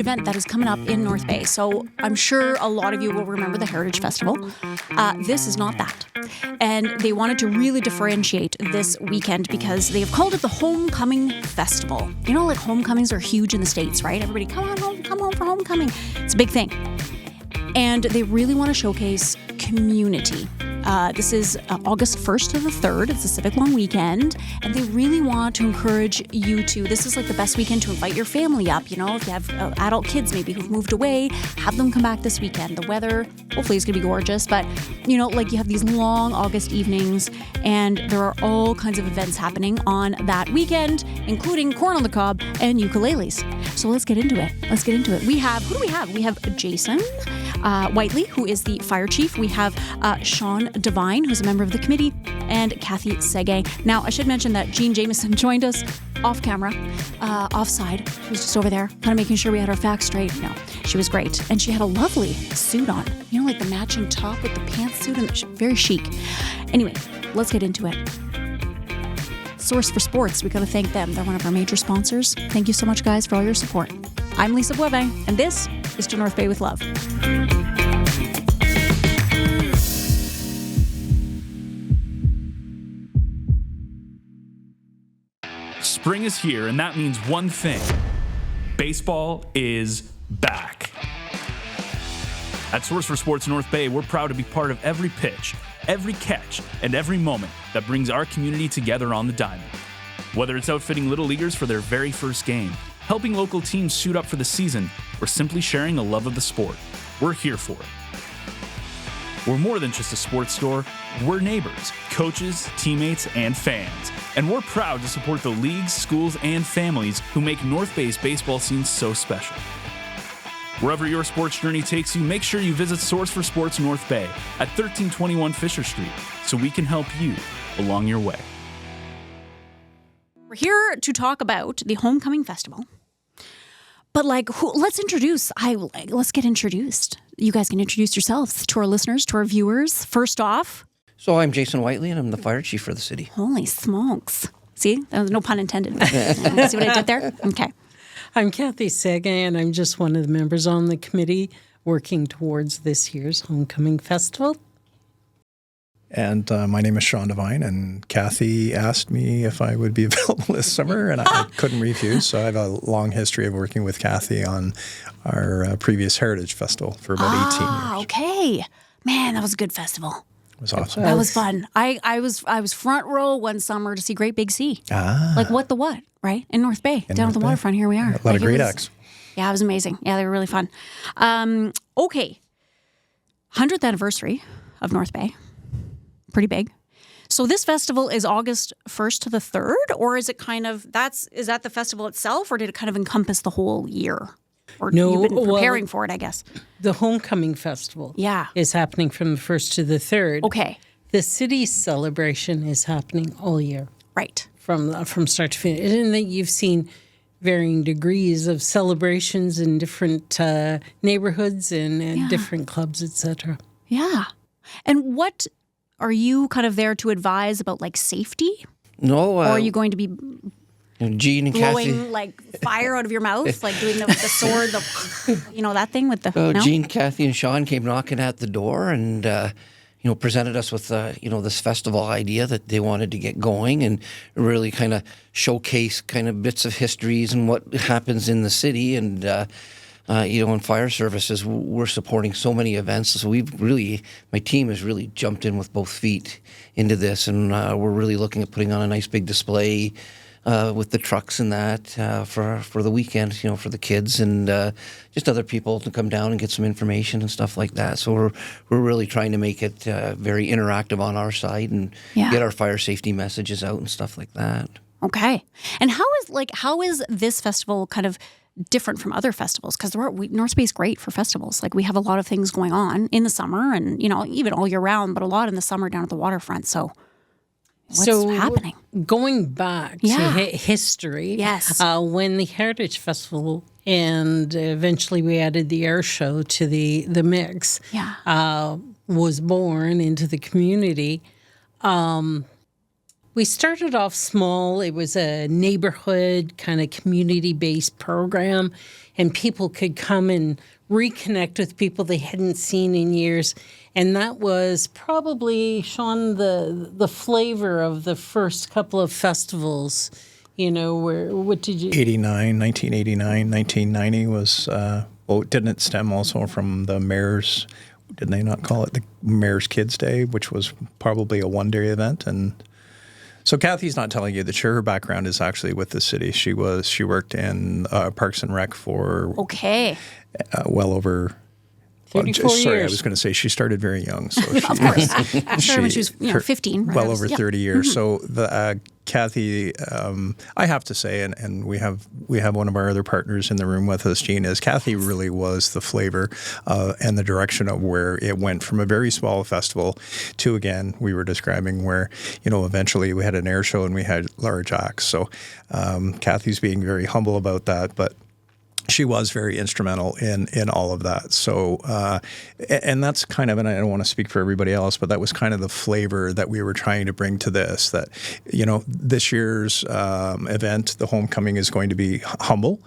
event that is coming up in North Bay. So I'm sure a lot of you will remember the Heritage Festival. This is not that. And they wanted to really differentiate this weekend because they have called it the Homecoming Festival. You know, like homecomings are huge in the States, right? Everybody, come home for homecoming. It's a big thing. And they really want to showcase community. This is August 1st to the 3rd. It's a civic long weekend. And they really want to encourage you to, this is like the best weekend to invite your family up. You know, if you have adult kids maybe who've moved away, have them come back this weekend. The weather, hopefully, is going to be gorgeous. But, you know, like you have these long August evenings and there are all kinds of events happening on that weekend, including corn on the cob and ukuleles. So let's get into it. Who do we have? We have Jason Whiteley, who is the fire chief. We have Shawn, Devine, who's a member of the committee, and Cathy, Seguin. Now, I should mention that Jean Jameson joined us off camera, offside. She was just over there, kind of making sure we had our facts straight. No, she was great. And she had a lovely suit on. You know, like the matching top with the pantsuit, and very chic. Anyway, let's get into it. Source for Sports, we got to thank them. They're one of our major sponsors. Thank you so much, guys, for all your support. I'm Lisa Buebe, and this is To North Bay with Love. Spring is here, and that means one thing. Baseball is back. At Source for Sports North Bay, we're proud to be part of every pitch, every catch, and every moment that brings our community together on the diamond. Whether it's outfitting little leaguers for their very first game, helping local teams suit up for the season, or simply sharing a love of the sport, we're here for it. We're more than just a sports store. We're neighbors, coaches, teammates, and fans. And we're proud to support the leagues, schools, and families who make North Bay's baseball scene so special. Wherever your sports journey takes you, make sure you visit Source for Sports North Bay at 1321 Fisher Street so we can help you along your way. We're here to talk about the Homecoming Festival. But let's get introduced. You guys can introduce yourselves to our listeners, to our viewers. First off. So I'm Jason Whiteley, and I'm the fire chief for the city. Holy smokes. See, that was no pun intended. See what I did there? Okay. I'm Cathy Seguin, and I'm just one of the members on the committee working towards this year's Homecoming Festival. And my name is Shawn Devine, and Cathy asked me if I would be available this summer, and I couldn't refuse. So I have a long history of working with Cathy on our previous Heritage Festival for about 18 years. Okay. Man, that was a good festival. It was awesome. That was fun. I was front row one summer to see Great Big Sea. Like What the What, right? In North Bay, down at the waterfront. Here we are. A lot of great acts. Yeah, it was amazing. Yeah, they were really fun. Okay. 100th anniversary of North Bay. Pretty big. So this festival is August 1st to the 3rd, or is it is that the festival itself, or did it kind of encompass the whole year? Or you've been preparing for it, I guess. The Homecoming Festival Yeah. is happening from the 1st to the 3rd. Okay. The city's celebration is happening all year. Right. From start to finish. And then you've seen varying degrees of celebrations in different neighborhoods and different clubs, etc. Yeah. And what are you kind of there to advise about, like, safety? No. Or are you going to be Jean and Cathy. blowing like fire out of your mouth, like doing the sword, that thing with the. No? Jean, Cathy, and Shawn came knocking at the door and presented us with this festival idea that they wanted to get going and really kind of showcase kind of bits of histories and what happens in the city and. In fire services, we're supporting so many events. So my team has really jumped in with both feet into this, and we're really looking at putting on a nice big display with the trucks and that for the weekend, for the kids and just other people to come down and get some information and stuff like that. So we're really trying to make it very interactive on our side and get our fire safety messages out and stuff like that. Okay. And how is this festival kind of different from other festivals? Because North Bay is great for festivals. Like, we have a lot of things going on in the summer and, even all year round, but a lot in the summer down at the waterfront. So what's happening? Going back to history, yes. When the Heritage Festival and eventually we added the air show to the mix, was born into the community, We started off small. It was a neighborhood kind of community-based program, and people could come and reconnect with people they hadn't seen in years. And that was probably, Shawn, the flavor of the first couple of festivals. What did you... 1989, 1990 was, didn't it stem also from the mayor's, did they not call it the Mayor's Kids Day, which was probably a one-day event? And so Cathy's not telling you that her background is actually with the city. She worked in Parks and Rec for well over 34 years. Sorry, I was going to say she started very young. So she, of course. I started when she was 15. Right? Well over 30 years. So Cathy, I have to say, and we have one of our other partners in the room with us, Jean, is Cathy really was the flavor and the direction of where it went from a very small festival to, again, we were describing where, eventually we had an air show and we had large acts. So Cathy's being very humble about that, but she was very instrumental in all of that. So, and that's kind of, and I don't want to speak for everybody else, but that was kind of the flavor that we were trying to bring to this, that, this year's event, the homecoming, is going to be humble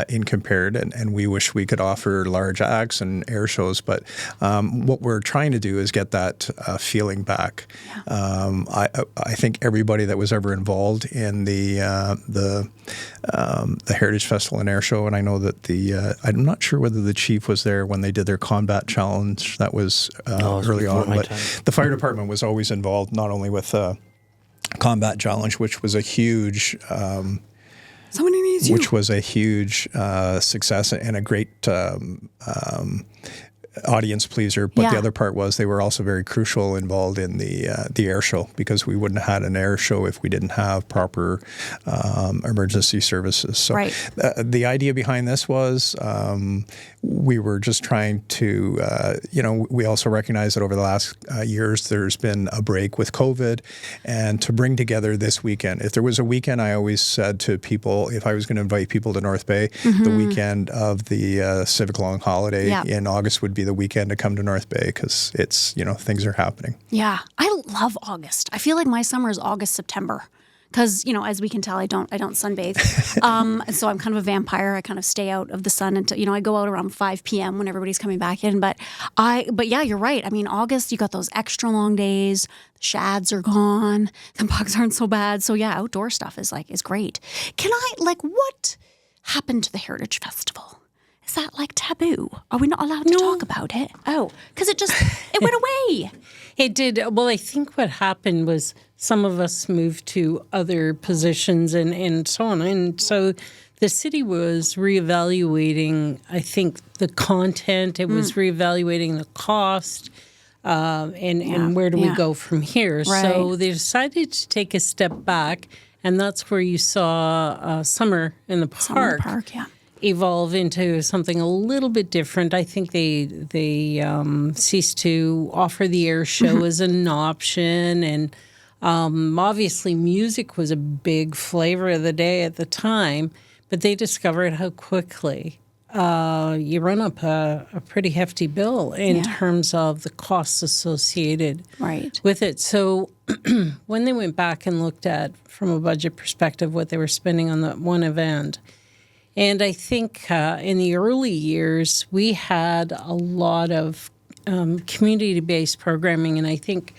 in compared, and we wish we could offer large acts and air shows, but what we're trying to do is get that feeling back. Yeah. I think everybody that was ever involved in the Heritage Festival and Air Show, and I know that I'm not sure whether the chief was there when they did their combat challenge. That was early on, but the fire department was always involved, not only with combat challenge, which was a huge somebody needs you. Which was a huge success and a great audience pleaser. But the other part was they were also very crucial involved in the air show, because we wouldn't have had an air show if we didn't have proper emergency services. So the idea behind this was we were just trying to, we also recognize that over the last years there's been a break with COVID, and to bring together this weekend. If there was a weekend, I always said to people, if I was going to invite people to North Bay, the weekend of the civic long holiday in August would be the weekend to come to North Bay, because it's, things are happening. Yeah. I love August. I feel like my summer is August, September. Because, as we can tell, I don't sunbathe. So I'm kind of a vampire. I kind of stay out of the sun until, I go out around 5 p.m. when everybody's coming back in. But yeah, you're right. I mean, August, you got those extra long days. The shads are gone. The bugs aren't so bad. So yeah, outdoor stuff is great. What happened to the Heritage Festival? Is that taboo? Are we not allowed to talk about it? Oh, because it went away. It did. Well, I think what happened was some of us moved to other positions and so on. And so the city was reevaluating, I think, the content. It was reevaluating the cost and where do we go from here. Right. So they decided to take a step back, and that's where you saw Summer in the Park. Evolve into something a little bit different. I think they ceased to offer the air show as an option, and obviously music was a big flavor of the day at the time, but they discovered how quickly you run up a pretty hefty bill in terms of the costs associated with it. So when they went back and looked at, from a budget perspective, what they were spending on that one event, and I think in the early years, we had a lot of community-based programming, and I think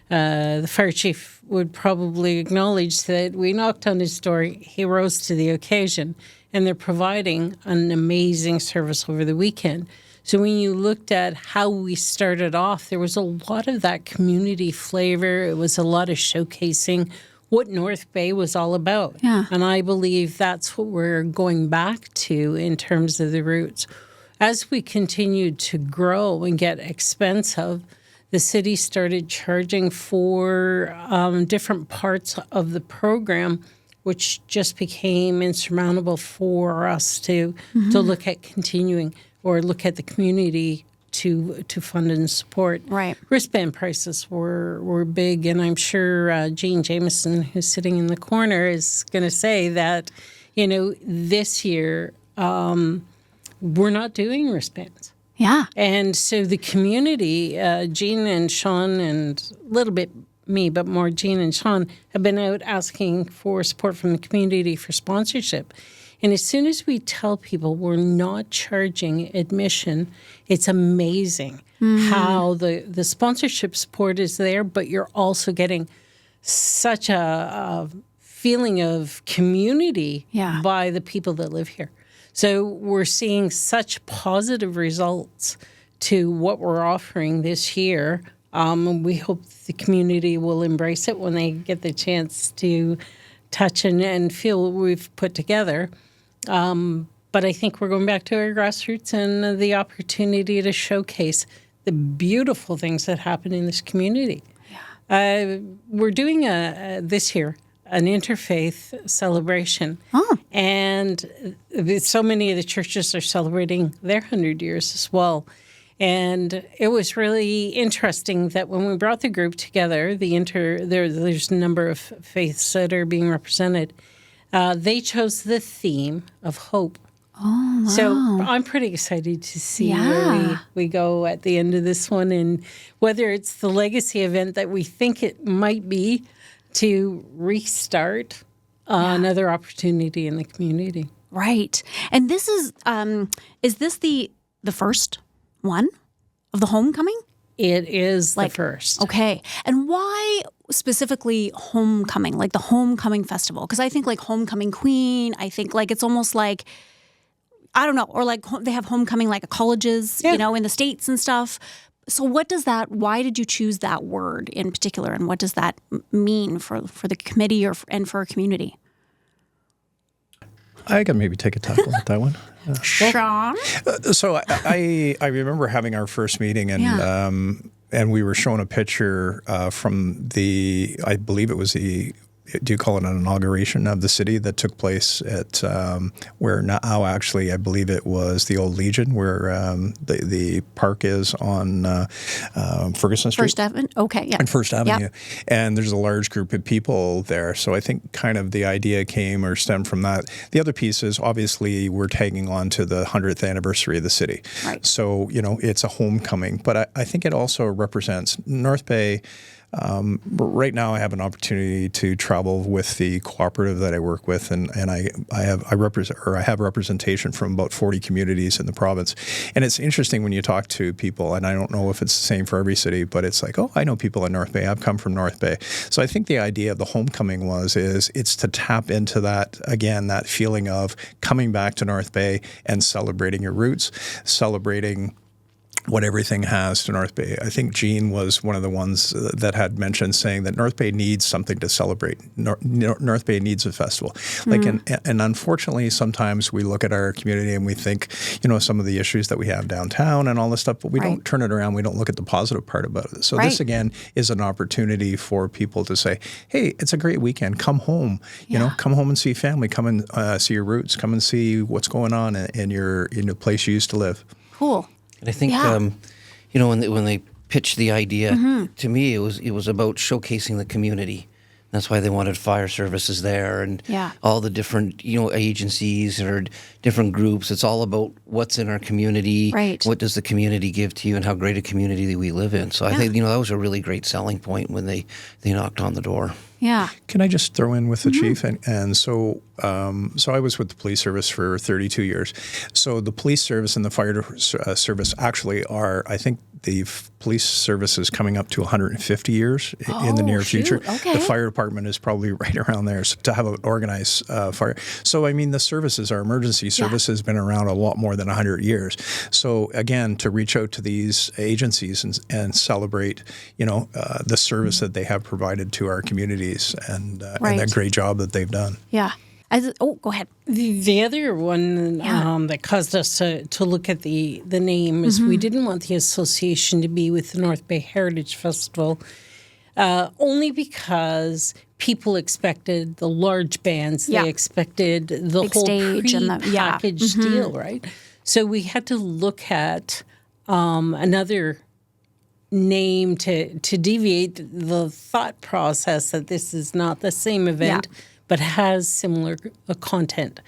the fire chief would probably acknowledge that we knocked on his door, he rose to the occasion, and they're providing an amazing service over the weekend. So when you looked at how we started off, there was a lot of that community flavor. It was a lot of showcasing what North Bay was all about. Yeah. And I believe that's what we're going back to in terms of the roots. As we continued to grow and get expensive, the city started charging for different parts of the program, which just became insurmountable for us to look at continuing or look at the community to fund and support. Right. Wristband prices were big, and I'm sure Jean Jameson, who's sitting in the corner, is going to say that, this year we're not doing wristbands. Yeah. And so the community, Jean and Shawn and a little bit me, but more Jean and Shawn, have been out asking for support from the community for sponsorship. And as soon as we tell people we're not charging admission, it's amazing how the sponsorship support is there, but you're also getting such a feeling of community by the people that live here. So we're seeing such positive results to what we're offering this year. We hope the community will embrace it when they get the chance to touch and feel what we've put together. But I think we're going back to our grassroots and the opportunity to showcase the beautiful things that happen in this community. Yeah. We're doing this year an interfaith celebration. Oh. And so many of the churches are celebrating their 100 years as well. And it was really interesting that when we brought the group together, there's a number of faiths that are being represented. They chose the theme of hope. Oh, wow. So I'm pretty excited to see where we go at the end of this one, and whether it's the legacy event that we think it might be to restart another opportunity in the community. Right. And this is this the first one of the homecoming? It is the first. Okay. And why specifically homecoming, like the homecoming festival? Because I think like homecoming queen, I think like it's almost like, I don't know, or like they have homecoming like at colleges, in the States and stuff. So why did you choose that word in particular? And what does that mean for the committee and for our community? I can maybe take a tackle at that one. Shawn? So I remember having our first meeting, and we were shown a picture from I believe it was do you call it an inauguration of the city that took place at where now actually I believe it was the old Legion, where the park is on Ferguson Street. First Avenue? Okay, yeah. And First Avenue. Yep. And there's a large group of people there. So I think kind of the idea came or stemmed from that. The other piece is obviously we're tagging on to the 100th anniversary of the city. Right. So, it's a homecoming. But I think it also represents North Bay. Right now, I have an opportunity to travel with the cooperative that I work with, and I have representation from about 40 communities in the province. And it's interesting when you talk to people, and I don't know if it's the same for every city, but it's like, oh, I know people in North Bay. I've come from North Bay. So I think the idea of the homecoming it's to tap into that, again, that feeling of coming back to North Bay and celebrating your roots, celebrating what everything has to North Bay. I think Jean was one of the ones that had mentioned saying that North Bay needs something to celebrate. North Bay needs a festival. And unfortunately, sometimes we look at our community and we think, some of the issues that we have downtown and all this stuff, but we don't turn it around. We don't look at the positive part about it. So this, again, is an opportunity for people to say, hey, it's a great weekend. Come home. Come home and see family. Come and see your roots. Come and see what's going on in the place you used to live. Cool. And I think, when they pitched the idea, to me, it was about showcasing the community. That's why they wanted fire services there and all the different, agencies or different groups. It's all about what's in our community. Right. What does the community give to you and how great a community that we live in. So I think, that was a really great selling point when they knocked on the door. Yeah. Can I just throw in with the chief? And so I was with the police service for 32 years. So the police service and the fire service actually are, I think the police service is coming up to 150 years in the near future. Okay. The fire department is probably right around there to have an organized fire. So, I mean, the services, our emergency service has been around a lot more than 100 years. So, again, to reach out to these agencies and celebrate, the service that they have provided to our communities and that great job that they've done. Yeah. Go ahead. The other one that caused us to look at the name is we didn't want the association to be with the North Bay Heritage Festival, only because people expected the large bands. They expected the big whole stage and the package deal, right? So we had to look at another name to deviate the thought process that this is not the same event. Yeah. But has similar content.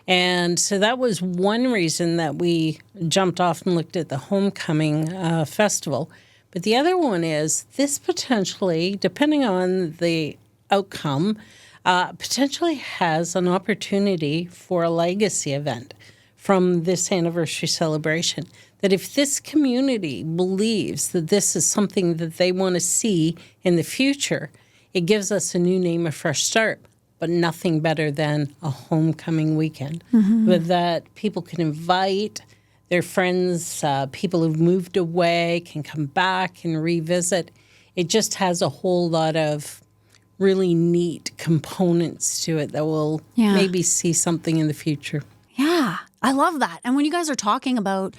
And so that was one reason that we jumped off and looked at the homecoming festival. But the other one is this potentially, depending on the outcome, potentially has an opportunity for a legacy event from this anniversary celebration. That if this community believes that this is something that they want to see in the future, it gives us a new name, a fresh start, but nothing better than a homecoming weekend. With that people can invite their friends, people who've moved away can come back and revisit. It just has a whole lot of really neat components to it that will maybe see something in the future. Yeah, I love that. And when you guys are talking about,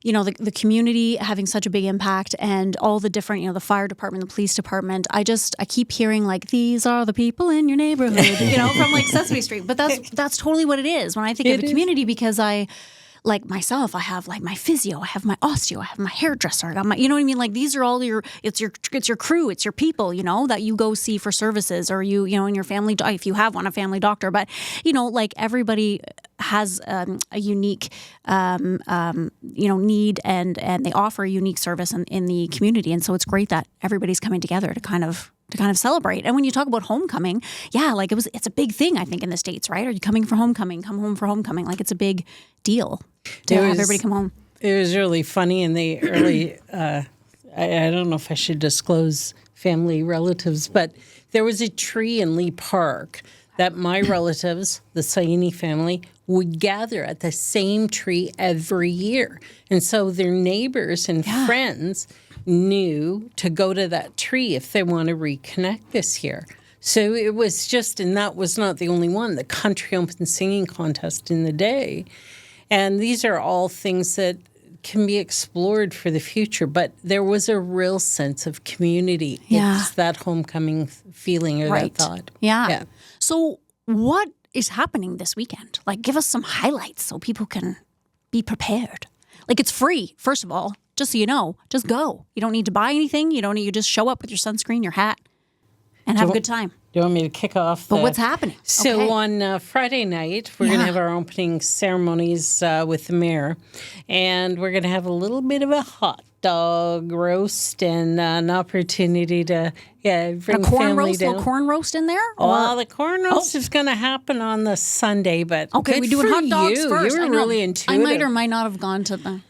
you know, the community having such a big impact and all the different, you know, the fire department, the police department, I keep hearing like, these are the people in your neighborhood, you know, from like Sesame Street. But that's totally what it is when I think of the community, because like myself, I have like my physio, I have my osteo, I have my hairdresser, I got my, you know what I mean? Like these are all it's your crew, it's your people, you know, that you go see for services, or you know, in your family, if you have one, a family doctor. But, you know, like everybody has a unique, you know, need and they offer a unique service in the community. And so it's great that everybody's coming together to kind of celebrate. And when you talk about homecoming, yeah, like it's a big thing, I think, in the States, right? Are you coming for homecoming? Come home for homecoming. Like it's a big deal to have everybody come home. It was really funny in the early, I don't know if I should disclose family relatives, but there was a tree in Lee Park that my relatives, the Seguin family, would gather at the same tree every year. And so their neighbors and friends knew to go to that tree if they want to reconnect this year. So it was just, and that was not the only one, the country open singing contest in the day. And these are all things that can be explored for the future, but there was a real sense of community. Yeah. It's that homecoming feeling or that thought. Yeah. So what is happening this weekend? Like, give us some highlights so people can be prepared. Like, it's free, first of all, just so you know. Just go. You don't need to buy anything. You just show up with your sunscreen, your hat, and have a good time. Do you want me to kick off? But what's happening? So on Friday night, we're going to have our opening ceremonies with the mayor, and we're going to have a little bit of a hot dog roast and an opportunity to bring family down. Little corn roast in there? Well, the corn roast is going to happen on the Sunday, but okay, we're doing hot dogs first. You were really intuitive. I might or might not have gone to the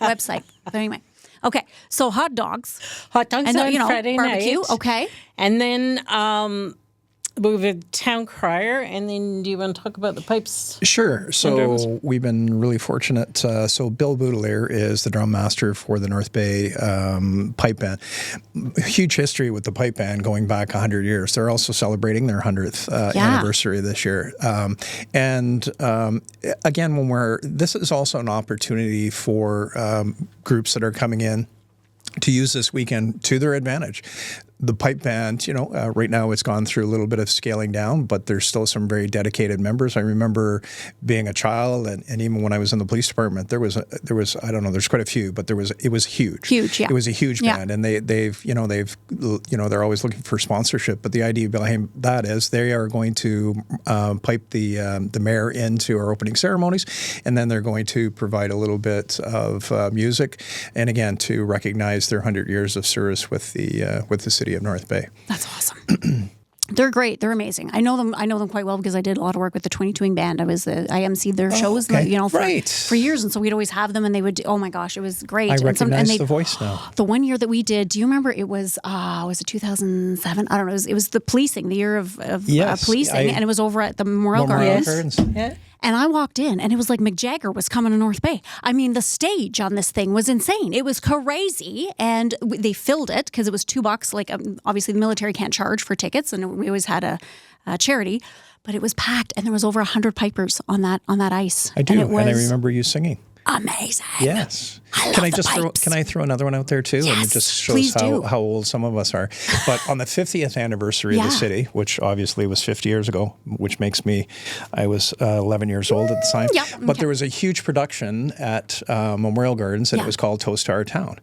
website, but anyway. Okay, so hot dogs. Hot dogs and on Friday barbecue, night. Okay. And then we have a town crier, and then do you want to talk about the pipes? Sure. So we've been really fortunate. So Bill Boudelier is the drum master for the North Bay Pipe Band. Huge history with the pipe band going back 100 years. They're also celebrating their 100th anniversary this year. Again, this is also an opportunity for groups that are coming in to use this weekend to their advantage. The pipe band, right now it's gone through a little bit of scaling down, but there's still some very dedicated members. I remember being a child, and even when I was in the police department, there was I don't know, there's quite a few, but it was huge. Huge, yeah. It was a huge band, and they're always looking for sponsorship. But the idea behind that is they are going to pipe the mayor into our opening ceremonies, and then they're going to provide a little bit of music, and again to recognize their 100 years of service with the city of North Bay. That's awesome. They're great. They're amazing. I know them quite well because I did a lot of work with the 22ing band. I emceed their shows, for years, and so we'd always have them, and they would. Oh my gosh, it was great. I recognize the voice now. The one year that we did, do you remember? It was it 2007? I don't know. It was the policing, the year of policing, and it was over at the Memorial Gardens. Yeah. And I walked in, and it was like Mick Jagger was coming to North Bay. I mean, the stage on this thing was insane. It was crazy, and they filled it because it was $2. Like, obviously, the military can't charge for tickets, and we always had a charity. But it was packed, and there was over 100 pipers on that ice. I do, and I remember you singing. Amazing. Yes. Can I throw another one out there too? Yes, and it just shows how old some of us are. But on the 50th anniversary of the city, which obviously was 50 years ago, which makes I was 11 years old at the time. But there was a huge production at Memorial Gardens, and it was called Toast to Our Town.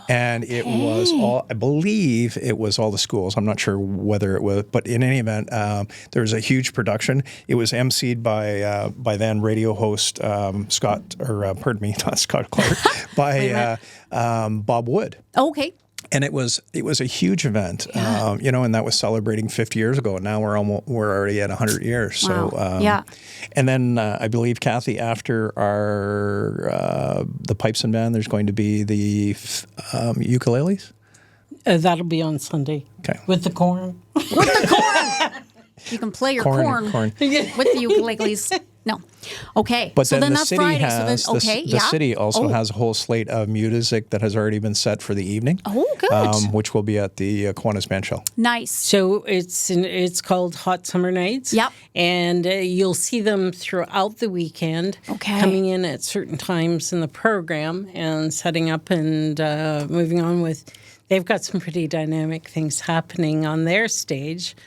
And it was I believe it was all the schools. I'm not sure whether it was, but in any event, there was a huge production. It was emceed by then radio host not Scott Clark, by Bob Wood. Okay. And it was a huge event, and that was celebrating 50 years ago. And now we're already at 100 years. Wow. So and then I believe, Cathy, after our the pipes and band, there's going to be the ukuleles. That'll be on Sunday. Okay. With the corn. You can play your corn. With the ukuleles. No. Okay. But so then the that's city Friday. has So then, the city also has a whole slate of music that has already been set for the evening. Oh, good. Which will be at the Kiwanis Band Shell. Nice. So it's called Hot Summer Nights. Yep. And you'll see them throughout the weekend. Okay. Coming in at certain times in the program and setting up and moving on with. They've got some pretty dynamic things happening on their stage.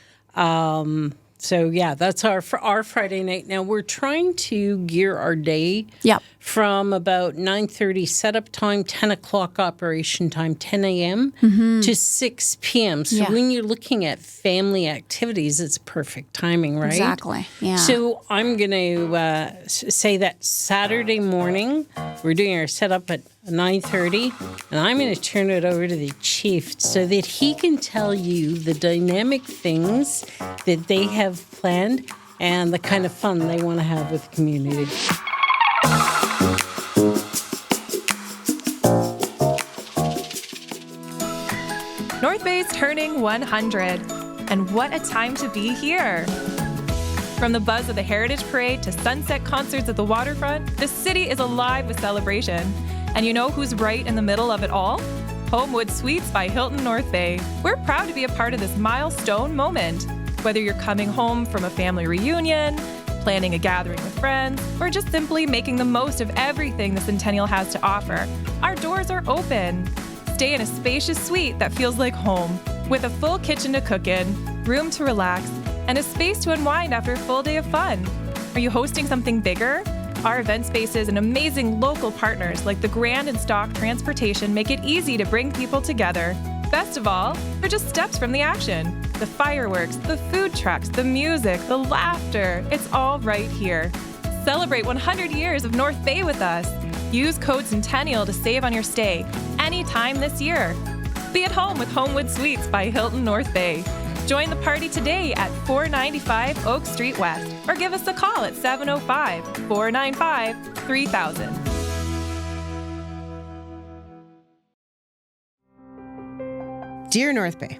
So, yeah, that's our Friday night. Now, we're trying to gear our day from about 9:30 setup time, 10 o'clock operation time, 10 a.m. To 6 p.m. So when you're looking at family activities, it's perfect timing, right? Exactly, yeah. So I'm going to say that Saturday morning, we're doing our setup at 9:30, and I'm going to turn it over to the chief so that he can tell you the dynamic things that they have planned and the kind of fun they want to have with the community. North Bay is turning 100, and what a time to be here. From the buzz of the Heritage Parade to sunset concerts at the Waterfront, the city is alive with celebration. And you know who's right in the middle of it all? Homewood Suites by Hilton North Bay. We're proud to be a part of this milestone moment. Whether you're coming home from a family reunion, planning a gathering with friends, or just simply making the most of everything the Centennial has to offer, our doors are open. Stay in a spacious suite that feels like home, with a full kitchen to cook in, room to relax, and a space to unwind after a full day of fun. Are you hosting something bigger? Our event spaces and amazing local partners like the Grand and Stock Transportation make it easy to bring people together. Best of all, they're just steps from the action. The fireworks, the food trucks, the music, the laughter, it's all right here. Celebrate 100 years of North Bay with us. Use code Centennial to save on your stay anytime this year. Be at home with Homewood Suites by Hilton North Bay. Join the party today at 495 Oak Street West or give us a call at 705-495-3000. Dear North Bay,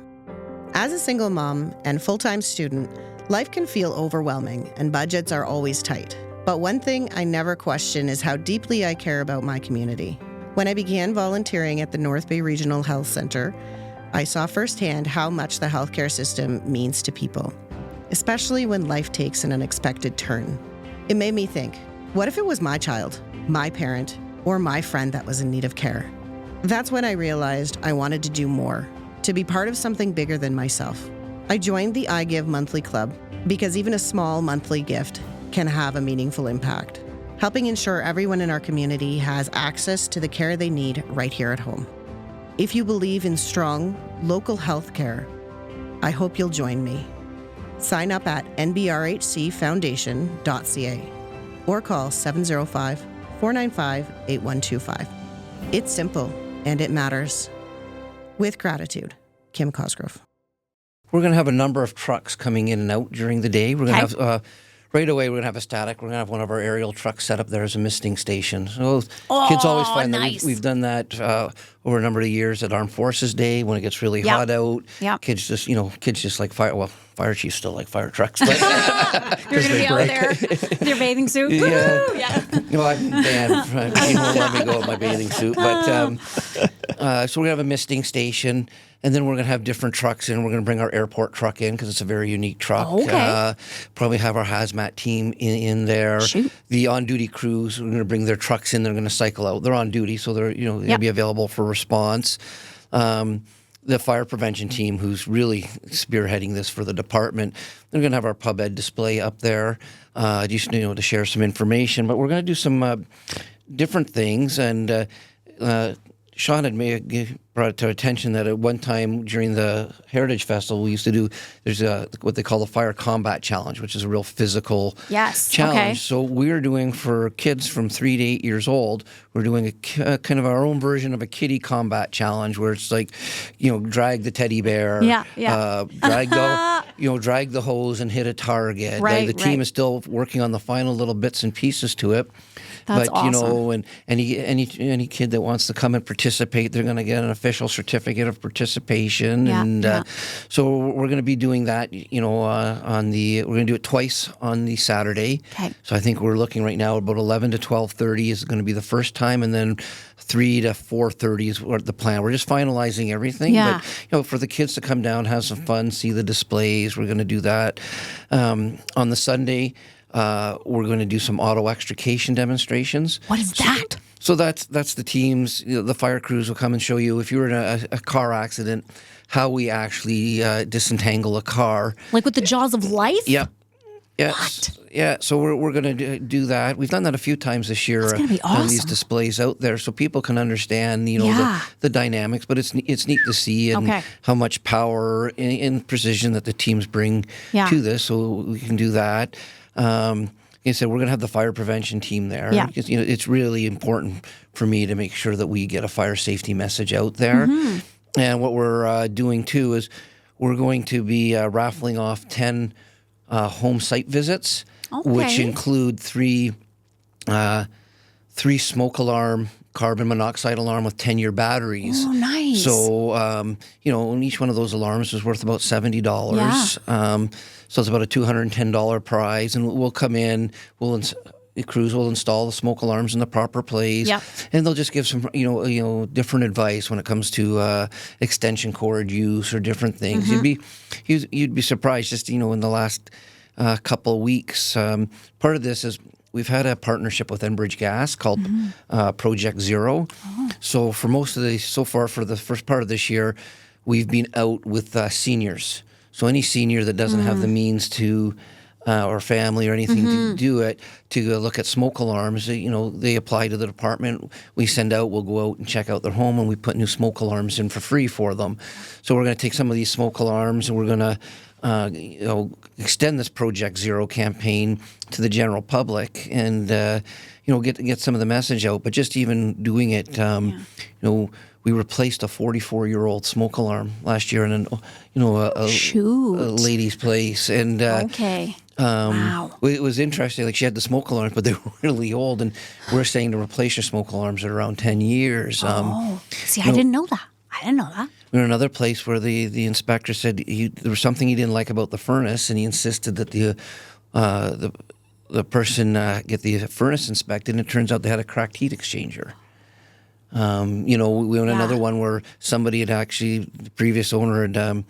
as a single mom and full-time student, life can feel overwhelming and budgets are always tight. But one thing I never question is how deeply I care about my community. When I began volunteering at the North Bay Regional Health Centre, I saw firsthand how much the healthcare system means to people, especially when life takes an unexpected turn. It made me think, what if it was my child, my parent, or my friend that was in need of care? That's when I realized I wanted to do more, to be part of something bigger than myself. I joined the I Give Monthly Club because even a small monthly gift can have a meaningful impact, helping ensure everyone in our community has access to the care they need right here at home. If you believe in strong, local health care, I hope you'll join me. Sign up at nbrhcfoundation.ca or call 705-495-8125. It's simple and it matters. With gratitude, Kim Cosgrove. We're going to have a number of trucks coming in and out during the day. We're going to have... right away, we're going to have a static. We're going to have one of our aerial trucks set up there as a misting station. So kids always find that we've done that over a number of years at Armed Forces Day when it gets really hot out. Yep. Kids just like fire. Well, fire chiefs still like fire trucks. But you're going to be out there with your bathing suit. Yeah. No, I'm banned. He won't let me go with my bathing suit. But so we're going to have a misting station. And then we're going to have different trucks in. We're going to bring our airport truck in because it's a very unique truck. Okay. Probably have our hazmat team in there. Shoot. The on-duty crews, we're going to bring their trucks in. They're going to cycle out. They're on duty, so they're going to be available for response. The fire prevention team, who's really spearheading this for the department, they're going to have our pub ed display up there, just to share some information. But we're going to do some different things and. Shawn had brought brought to our attention that at one time during the Heritage Festival, we used to do, there's what they call the Fire Combat Challenge, which is a real physical challenge. Okay. So we're doing for kids from 3 to 8 years old, we're doing a kind of our own version of a kiddie combat challenge where it's like, drag the teddy bear, drag the hose and hit a target. Right, the team right. is still working on the final little bits and pieces to it. That's but awesome. and any kid that wants to come and participate, they're going to get an official certificate of participation. So we're going to be doing that. We're going to do it twice on the Saturday. Okay. So I think we're looking right now about 11 to 12:30 is going to be the first time, and then 3 to 4:30 is what the plan. We're just finalizing everything. Yeah. But for the kids to come down, have some fun, see the displays, we're going to do that. On the Sunday, we're going to do some auto extrication demonstrations. What is that? So that's the teams. The fire crews will come and show you if you were in a car accident, how we actually disentangle a car. Like with the jaws of life? Yep. Yeah. What? Yeah. So we're going to do that. We've done that a few times this year. That's gonna be on these awesome. displays out there, so people can understand, the dynamics. But it's neat to see and how much power and precision that the teams bring to this. So we can do that. Like I said, we're going to have the fire prevention team there. Yeah. Because, it's really important for me to make sure that we get a fire safety message out there. Mm-hmm. And what we're doing too is we're going to be raffling off 10 home site visits, which include three smoke alarm, carbon monoxide alarm with 10-year batteries. Oh, nice. So, and each one of those alarms is worth about $70. Yeah. So it's about a $210 prize, and we'll come in, the crews will install the smoke alarms in the proper place, and they'll just give some, different advice when it comes to extension cord use or different things. You'd be surprised just in the last couple of weeks. Part of this is we've had a partnership with Enbridge Gas called Project Zero. So for for the first part of this year, we've been out with seniors. So any senior that doesn't have the means to, or family or anything to do it, to look at smoke alarms, they apply to the department. We send out, we'll go out and check out their home, and we put new smoke alarms in for free for them. So we're going to take some of these smoke alarms, and we're going to extend this Project Zero campaign to the general public, and get some of the message out. But just even doing it, we replaced a 44-year-old smoke alarm last year in a lady's place, and wow. It was interesting. Like, she had the smoke alarms, but they were really old, and we're saying to replace your smoke alarms at around 10 years. See, I didn't know that. We were in another place where the inspector said there was something he didn't like about the furnace, and he insisted that the person get the furnace inspected, and it turns out they had a cracked heat exchanger. We went another one where somebody had actually, the previous owner had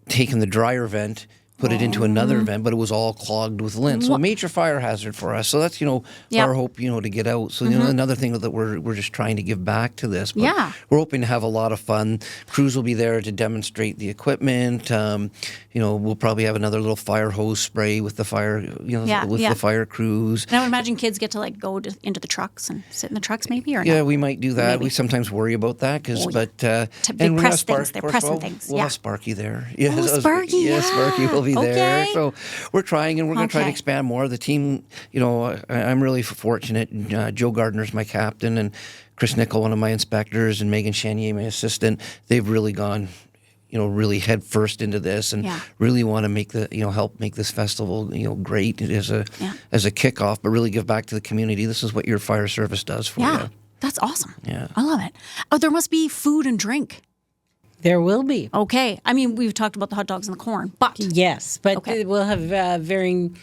taken the dryer vent, put it into another vent, but it was all clogged with lint. So a major fire hazard for us. So that's, our hope, to get out. So, another thing that we're just trying to give back to this. But we're hoping to have a lot of fun. Crews will be there to demonstrate the equipment. We'll probably have another little fire hose spray with the fire, the fire crews. And I would imagine kids get to go into the trucks and sit in the trucks maybe, or Yeah, no? we might do that. Maybe. We sometimes worry about that They and we're press not things. They're pressing things. We'll have Sparky there. Yes, Sparky, Yes, Sparky will be there. Okay. So we're trying, and we're going to try to expand more. The team, I'm really fortunate. Joe Gardner's my captain, and Chris Nickel, one of my inspectors, and Megan Chanier, my assistant. They've really gone, really head first into this, and really want to make help make this festival, great as a kickoff, but really give back to the community. This is what your fire service does for you. That's awesome. Yeah. I love it. Oh, there must be food and drink. There will be. Okay. I mean, we've talked about the hot dogs and the corn, but Yes, but we'll have varying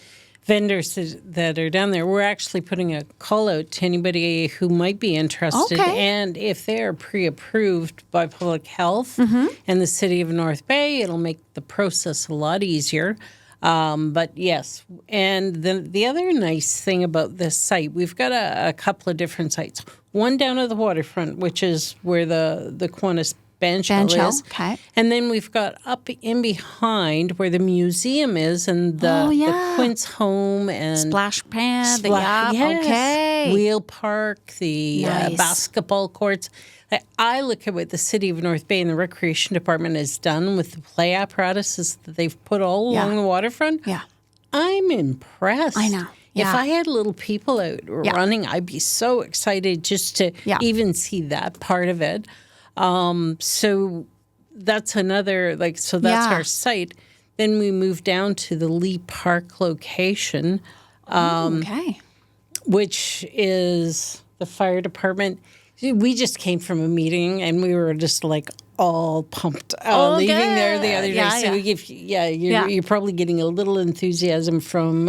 vendors that are down there. We're actually putting a call out to anybody who might be interested. Okay. And if they're pre-approved by Public Health and the City of North Bay, it'll make the process a lot easier. But yes, and the other nice thing about this site, we've got a couple of different sites. One down at the waterfront, which is where the Kiwanis Bandshell is. Okay. And then we've got up in behind where the museum is, and the Quince home and splash pad. Yes. Okay. wheel park, the Nice. basketball courts. I look at what the City of North Bay and the Recreation Department has done with the play apparatuses that they've put all along the waterfront. Yeah. I'm impressed. I know. If Yeah. I had little people out running, I'd be so excited just to even see that part of it. So that's another, that's our site. Then we moved down to the Lee Park location, Okay. which is the fire department. We just came from a meeting and we were just like all pumped leaving there the other day. Yeah, so you're probably getting a little enthusiasm from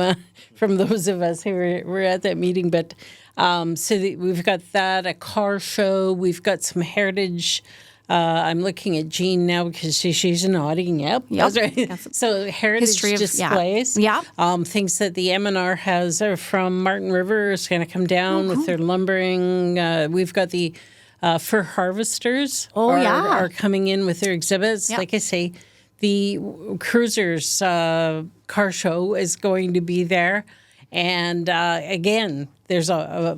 those of us who were at that meeting. But we've got that, a car show. We've got some heritage. I'm looking at Jean now because she's nodding. Yep. That's right. So heritage History of- displays. Yeah. Things that the M&R has are from Martin River is going to come down with their lumbering. We've got the fur harvesters are coming in with their exhibits. Yeah. Like I say, the Cruisers car show is going to be there. And again, there's a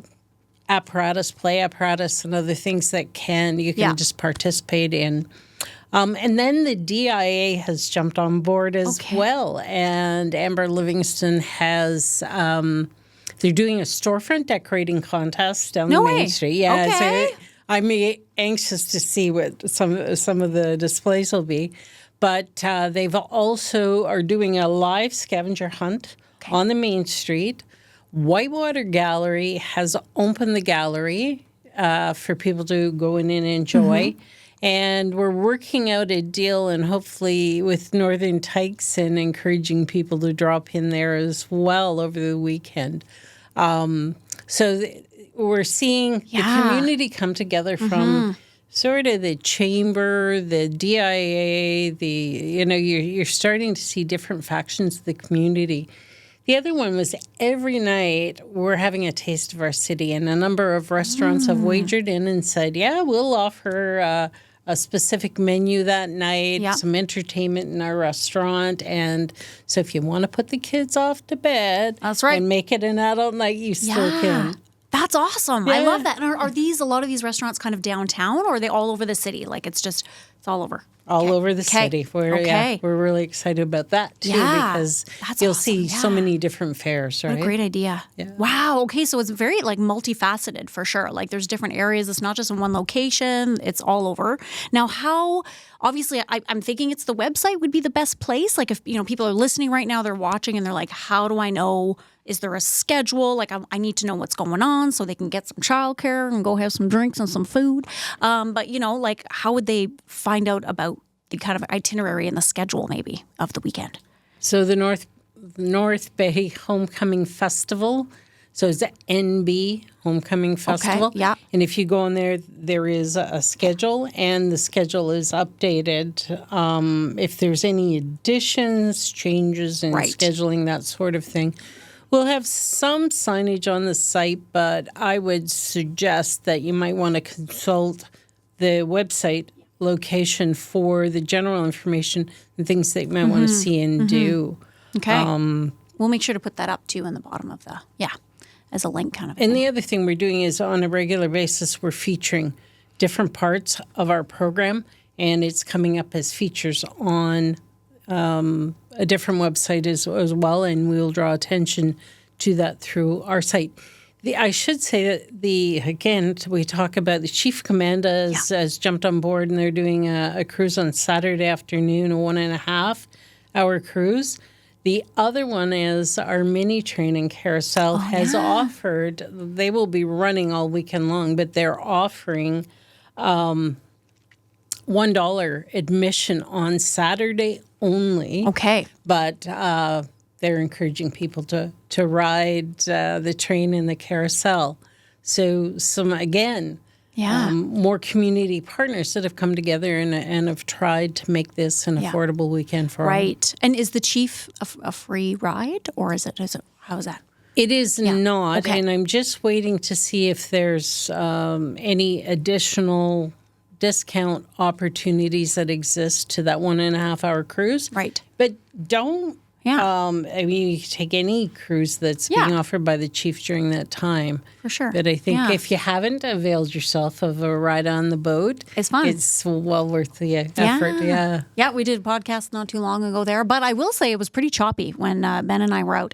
play apparatus, and other things that you can just participate in. And then the DIA has jumped on board as well. And Amber Livingston has, they're doing a storefront decorating contest down the Main Street. Yeah, Okay. so I'm anxious to see what some of the displays will be. But they've also are doing a live scavenger hunt on the Main Street. Whitewater Gallery has opened the gallery for people to go in and enjoy. And we're working out a deal, and hopefully with Northern Tykes, and encouraging people to drop in there as well over the weekend. We're seeing the community come together from sort of the chamber, the DIA, you're starting to see different factions of the community. The other one was every night we're having a taste of our city, and a number of restaurants have wagered in and said, we'll offer a specific menu that night, some entertainment in our restaurant. And so if you want to put the kids off to bed and make it an adult night, you still can. That's awesome. I love that. And are these, a lot of these restaurants kind of downtown, or are they all over the city? Like it's all over? All over the city. We're really excited about that too, because you'll see so many different fairs, right? What a great idea. Yeah. Wow. Okay. So it's very multifaceted for sure. Like there's different areas. It's not just in one location. It's all over. Now, obviously I'm thinking it's the website would be the best place. Like if, people are listening right now, they're watching and they're like, how do I know? Is there a schedule? Like I need to know what's going on so they can get some childcare and go have some drinks and some food. But how would they find out about the kind of itinerary and the schedule maybe of the weekend? So the North Bay Homecoming Festival. So it's the NB Homecoming Festival. Okay, yeah. And if you go on there is a schedule, and the schedule is updated. If there's any additions, changes in scheduling, that sort of thing. We'll have some signage on the site, but I would suggest that you might want to consult the website location for the general information and things that you might want to see and do. Okay. We'll make sure to put that up too in the bottom of as a link kind of. And the other thing we're doing is on a regular basis, we're featuring different parts of our program, and it's coming up as features on a different website as well, and we'll draw attention to that through our site. I should say that we talk about the Chief Commander has jumped on board, and they're doing a cruise on Saturday afternoon, a 1.5 hour cruise. The other one is our mini training carousel has offered, they will be running all weekend long, but they're offering $1 admission on Saturday only. Okay. But they're encouraging people to ride the train and the carousel. So more community partners that have come together and have tried to make this an affordable weekend for all. Right. And is the Chief a free ride, or is it how is that? It is not, and I'm just waiting to see if there's any additional discount opportunities that exist to that 1.5 hour cruise. Right. But don't Yeah. I mean, you can take any cruise that's being offered by the chief during that time. For sure. But I think if you haven't availed yourself of a ride on the boat, it's fun. It's well worth the effort. Yeah. Yeah, we did a podcast not too long ago there. But I will say it was pretty choppy when Ben and I were out.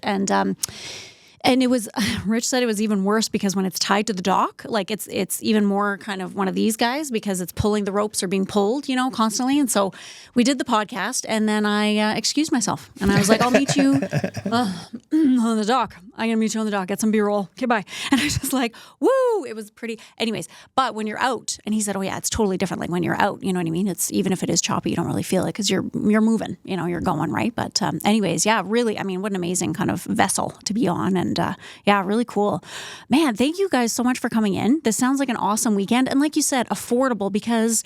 And it was, Rich said it was even worse because when it's tied to the dock, like it's even more kind of one of these guys because it's pulling, the ropes are being pulled, constantly. And so we did the podcast and then I excused myself. And I was like, I'll meet you on the dock. I'm going to meet you on the dock. Get some B-roll. Okay, bye. And I was just like, woo, it was pretty. Anyways, but when you're out, and he said, oh yeah, it's totally different. Like when you're out, you know what I mean? It's, even if it is choppy, you don't really feel it because you're moving, you're going, right? But anyways, yeah, really, I mean, what an amazing kind of vessel to be on. And yeah, really cool. Man, thank you guys so much for coming in. This sounds like an awesome weekend. And like you said, affordable because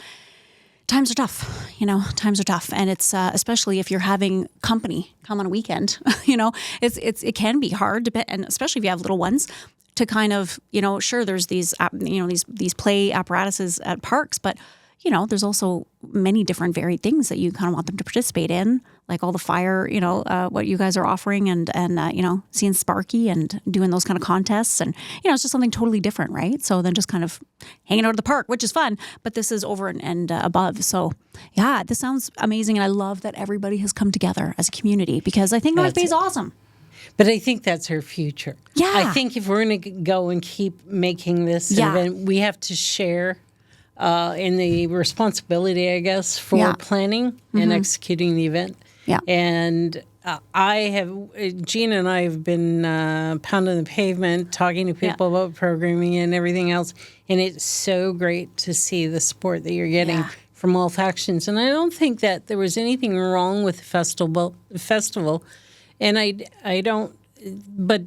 times are tough, times are tough. And it's especially if you're having company come on a weekend, it can be hard, and especially if you have little ones, to kind of, sure, there's these, these play apparatuses at parks, but there's also many different varied things that you kind of want them to participate in, like all the fire, what you guys are offering and seeing Sparky and doing those kind of contests. And, it's just something totally different, right? So then just kind of hanging out at the park, which is fun, but this is over and above. So yeah, this sounds amazing. And I love that everybody has come together as a community because I think North Bay is awesome. But I think that's our future. Yeah. I think if we're going to go and keep making this an event, we have to share in the responsibility, I guess, for planning and executing the event. Yeah. And Gina and I have been pounding the pavement, talking to people about programming and everything else. And it's so great to see the support that you're getting from all factions. And I don't think that there was anything wrong with the festival. And I don't, but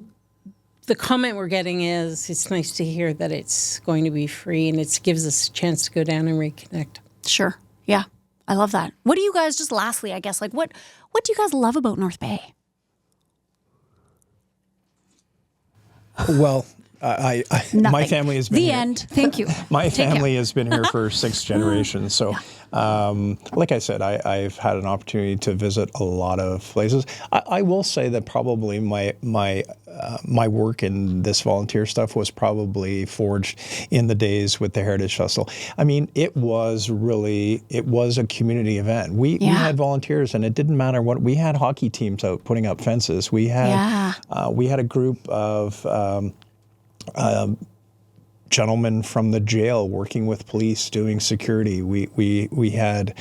the comment we're getting is it's nice to hear that it's going to be free and it gives us a chance to go down and reconnect. Sure. Yeah. I love that. What do you guys, just lastly, I guess, like what do you guys love about North Bay? Well, my family has been the here. end. Thank you. My family has been here for 6 generations. So, like I said, I've had an opportunity to visit a lot of places. I will say that probably my work in this volunteer stuff was probably forged in the days with the Heritage Festival. I mean, it was a community event. We had volunteers, and it didn't matter what. We had hockey teams out putting up fences. We had a group of gentlemen from the jail working with police doing security. We had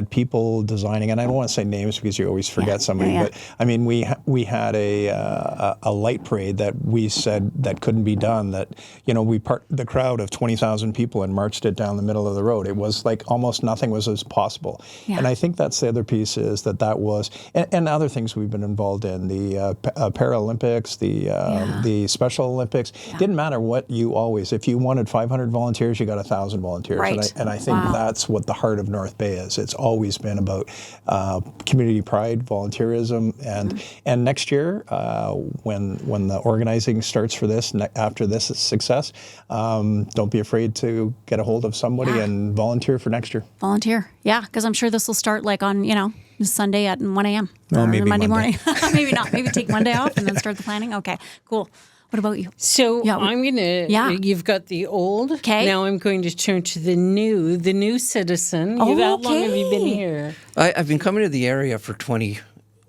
people designing, and I don't want to say names because you always forget somebody. But I mean, we had a light parade that we said that couldn't be done. That we parked the crowd of 20,000 people and marched it down the middle of the road. It was like almost nothing was as possible. Yeah. And I think that's the other piece is that was and other things we've been involved in, the Paralympics, the Special Olympics. Didn't matter what you always. If you wanted 500 volunteers, you got 1,000 volunteers. Right. And I think that's what the heart of North Bay is. It's always been about community pride, volunteerism, and next year, when the organizing starts for this, after this success, don't be afraid to get a hold of somebody and volunteer for next year. Volunteer, because I'm sure this will start like on Sunday at 1 a.m. Well, maybe Monday Monday. morning. Maybe not. Maybe take Monday off and then start the planning. Okay, cool. What about you? So I'm going to, you've got the old. Okay. Now I'm going to turn to the new citizen. How long have you been here? I've been coming to the area for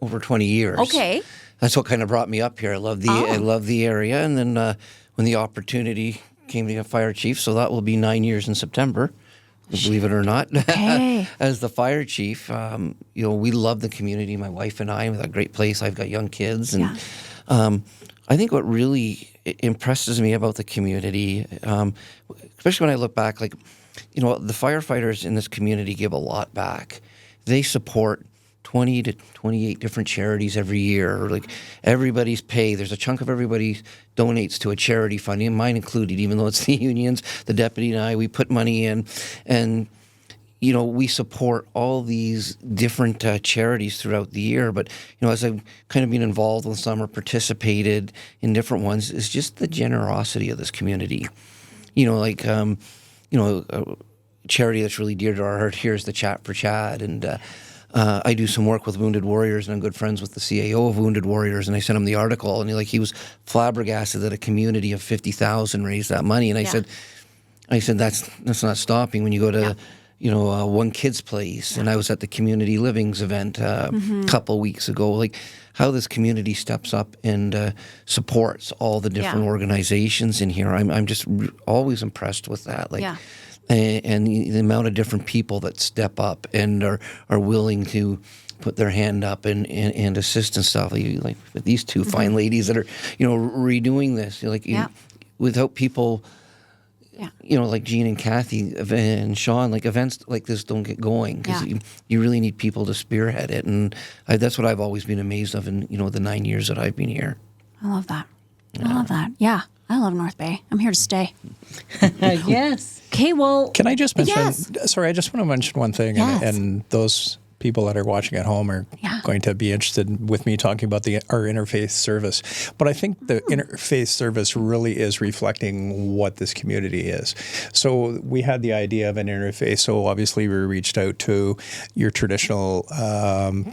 over 20 years. Okay. That's what kind of brought me up here. I love the area. And then when the opportunity came to get fire chief, so that will be 9 years in September, believe it or not. Okay. As the fire chief, we love the community, my wife and I. We've got a great place. I've got young kids. And I think what really impresses me about the community, especially when I look back, the firefighters in this community give a lot back. They support 20 to 28 different charities every year. Like everybody's pay, there's a chunk of everybody donates to a charity fund, mine included, even though it's the unions, the deputy and I, we put money in. And we support all these different charities throughout the year. But, as I've kind of been involved with some or participated in different ones, is just the generosity of this community. A charity that's really dear to our heart here is the Chat for Chad. And I do some work with Wounded Warriors, and I'm good friends with the CAO of Wounded Warriors, and I sent him the article, and he was flabbergasted that a community of 50,000 raised that money, and I said that's not stopping when you go to One Kid's Place, and I was at the Community Livings event a couple weeks ago, like how this community steps up and supports all the different organizations in here. I'm just always impressed with that, and the amount of different people that step up and are willing to put their hand up and assist and stuff. Like with these two fine ladies that are redoing this, without people. Yeah. Like Jean and Cathy and Shawn, like events like this don't get going because you really need people to spearhead it, and that's what I've always been amazed of in the 9 years that I've been here. I love that. I love that. Yeah, I love North Bay. I'm here to stay. Yes. Okay. Well, can I just mention? Yes. Sorry, I just want to mention one thing, and those people that are watching at home are going to be interested with me talking about our interfaith service. But I think the interfaith service really is reflecting what this community is. So we had the idea of an interfaith. So obviously we reached out to your traditional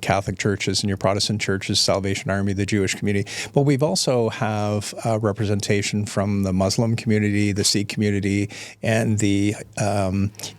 Catholic churches and your Protestant churches, Salvation Army, the Jewish community. But we've also have representation from the Muslim community, the Sikh community, and the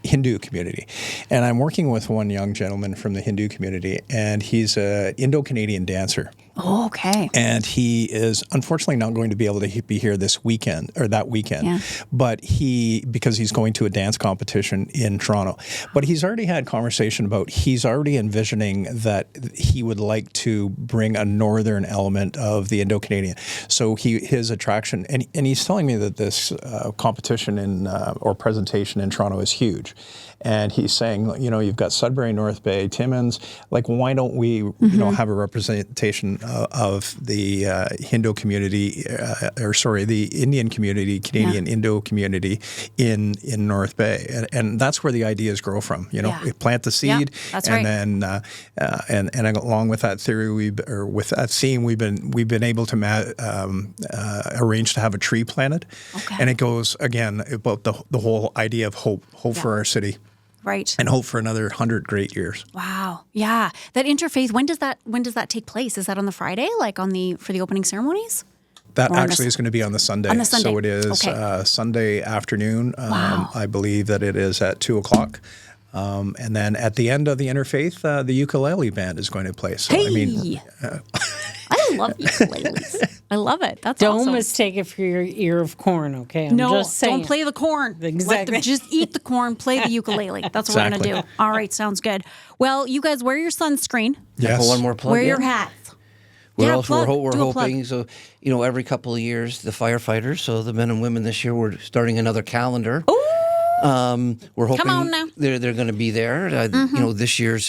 Hindu community. And I'm working with one young gentleman from the Hindu community, and he's an Indo-Canadian dancer. Oh, okay. And he is unfortunately not going to be able to be here this weekend or that weekend, but because he's going to a dance competition in Toronto. But he's already had conversation about he's already envisioning that he would like to bring a northern element of the Indo-Canadian. So his attraction, and he's telling me that this competition or presentation in Toronto is huge. And he's saying, you've got Sudbury, North Bay, Timmins. Like, why don't we, have a representation of the Hindu community, the Indian community, Canadian Indo community in North Bay, and that's where the ideas grow from. You plant the seed, then and along with that theory, with that theme, we've been able to arrange to have a tree planted, and it goes again about the whole idea of hope for our city. Right. And hope for another 100 great years. Wow. Yeah. That interfaith, when does that take place? Is that on the Friday, for the opening ceremonies? That actually is going to be on the Sunday. On the Sunday. So it is Sunday afternoon. Wow. I believe that it is at 2:00. And then at the end of the interfaith, the ukulele band is going to play. So I love ukuleles. I love it. That's Don't awesome. mistake it for your ear of corn, okay? I'm just saying. Don't play the corn. Exactly. Let them just eat the corn, play the ukulele. That's what we're going to do. All right, sounds good. Well, you guys wear your sunscreen. Yes. One more plug. Wear your hats. We're hoping, so, every couple of years, the firefighters, so the men and women this year, we're starting another calendar. Ooh. We're hoping Come on now. they're going to be there. This year's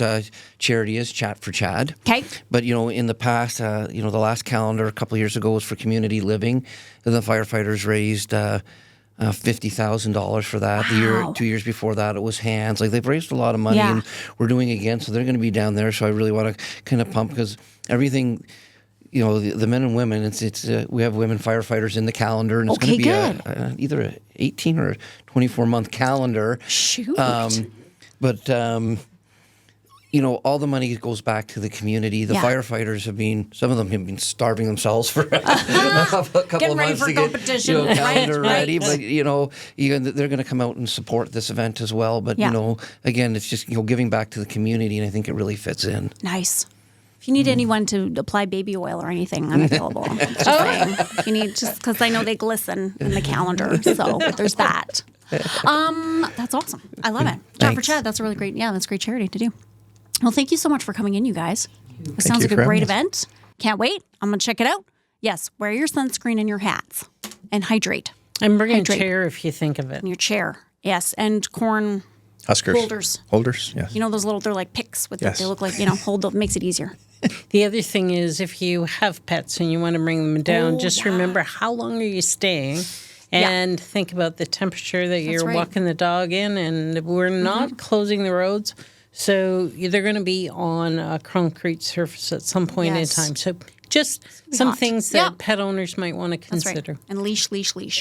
charity is Chat for Chad. Okay. But, in the past, the last calendar a couple of years ago was for community living. And the firefighters raised $50,000 for that. Wow. 2 years before that, it was hands. Like, they've raised a lot of money, and we're doing it again. So they're going to be down there. So I really want to kind of pump, because everything... the men and women, it's we have women firefighters in the calendar, and it's going to be either an 18 or a 24-month calendar. Shoot. But all the money goes back to the community. The firefighters some of them have been starving themselves for a couple of months to get calendar ready. But they're going to come out and support this event as well. But again, it's just giving back to the community, and I think it really fits in. Nice. If you need anyone to apply baby oil or anything, I'm available. Just saying. If you need, just because I know they glisten in the calendar, so there's that. That's awesome. I love it. Chat for Chad. That's a really great. That's a great charity to do. Well, thank you so much for coming in, you guys. It sounds like a great event. Can't wait. I'm gonna check it out. Yes, wear your sunscreen and your hats, and hydrate. I'm bringing a chair if you think of it. And your chair, yes, and corn. Huskers. Holders, yes. Those little, they're like picks with they look like, makes it easier. The other thing is, if you have pets and you want to bring them down, remember how long are you staying, and think about the temperature that you're walking the dog in. And we're not closing the roads, so they're going to be on a concrete surface at some point in time. So just some things that pet owners might want to consider. And leash.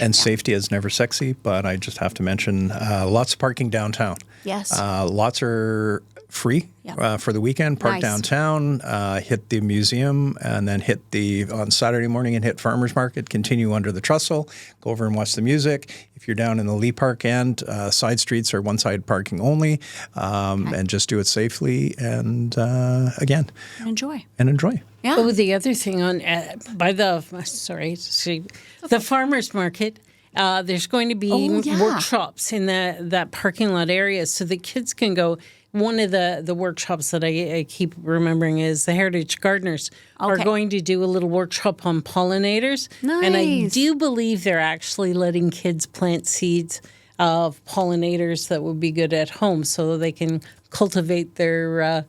And safety is never sexy, but I just have to mention lots of parking downtown. Yes. Lots are free for the weekend. Park Nice. downtown, hit the museum, and then on Saturday morning and hit Farmers Market, continue under the trestle, go over and watch the music. If you're down in the Lee Park end, side streets are one-side parking only, and just do it safely and again. Enjoy. Yeah. Oh, the other thing the farmers market, there's going to be workshops in that parking lot area so the kids can go. One of the workshops that I keep remembering is the Heritage Gardeners are going to do a little workshop on pollinators. Nice. And I do believe they're actually letting kids plant seeds of pollinators that would be good at home so they can cultivate their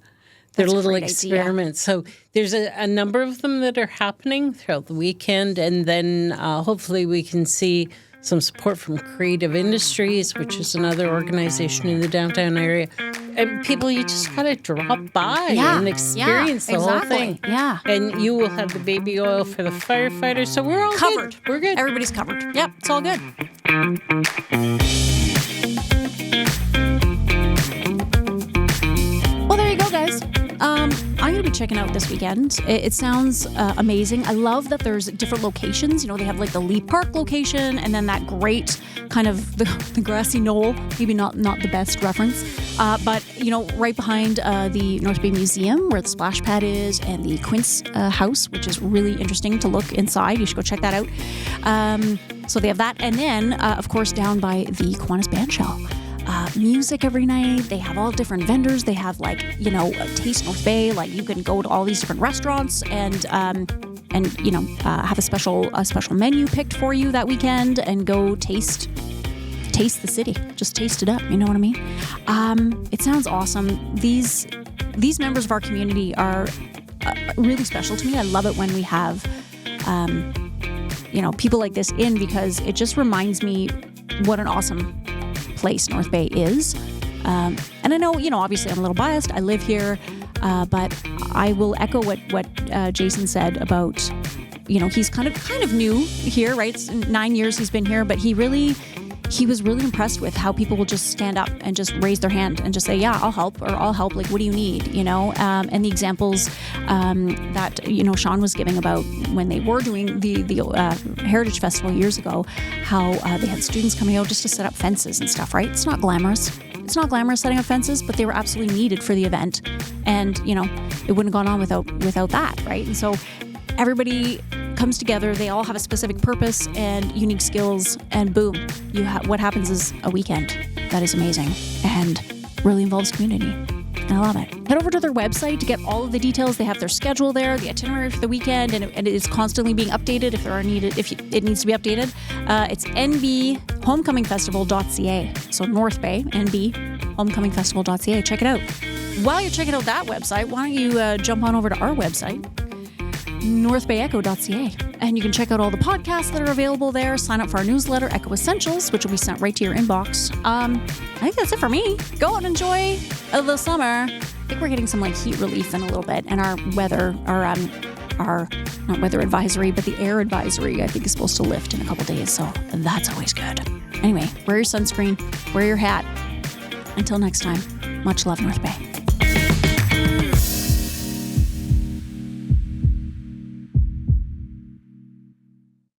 little experiments. So there's a number of them that are happening throughout the weekend. And then hopefully we can see some support from Creative Industries, which is another organization in the downtown area. And people, you just got to drop by and experience the whole thing. Yeah. And you will have the baby oil for the firefighters. So we're all Covered. good. We're good. Everybody's covered. Yep, it's all good. Well, there you go, guys. I'm going to be checking out this weekend. It sounds amazing. I love that there's different locations. You know, they have like the Lee Park location and then that great kind of the grassy knoll. Maybe not the best reference. But, you know, right behind the North Bay Museum where the splash pad is and the Quince house, which is really interesting to look inside. You should go check that out. So they have that. And then, of course, down by the Kiwanis Bandshell. Music every night. They have all different vendors. They have Taste North Bay. Like you can go to all these different restaurants and have a special menu picked for you that weekend and go taste the city. Just taste it up. You know what I mean? It sounds awesome. These members of our community are really special to me. I love it when we have people like this in because it just reminds me what an awesome place North Bay is. And I know, obviously I'm a little biased. I live here, but I will echo what Jason said about, he's kind of new here, right? It's 9 years he's been here, but he was really impressed with how people will just stand up and just raise their hand and just say, yeah, I'll help, or I'll help. Like, what do you need? And the examples that, Shawn was giving about when they were doing the Heritage Festival years ago, how they had students coming out just to set up fences and stuff, right? It's not glamorous. It's not glamorous setting up fences, but they were absolutely needed for the event. And, it wouldn't have gone on without that, right? And so everybody comes together. They all have a specific purpose and unique skills, and boom, what happens is a weekend that is amazing and really involves community. And I love it. Head over to their website to get all of the details. They have their schedule there, the itinerary for the weekend, and it is constantly being updated if it needs to be updated. It's nbhomecomingfestival.ca. So North Bay, NB homecomingfestival.ca. Check it out. While you're checking out that website, why don't you jump on over to our website, northbayecho.ca, and you can check out all the podcasts that are available there. Sign up for our newsletter, Echo Essentials, which will be sent right to your inbox. I think that's it for me. Go and enjoy the summer. I think we're getting some heat relief in a little bit, and our weather, our not weather advisory, but the air advisory, I think is supposed to lift in a couple days, so that's always good. Anyway, wear your sunscreen, wear your hat. Until next time, much love, North Bay.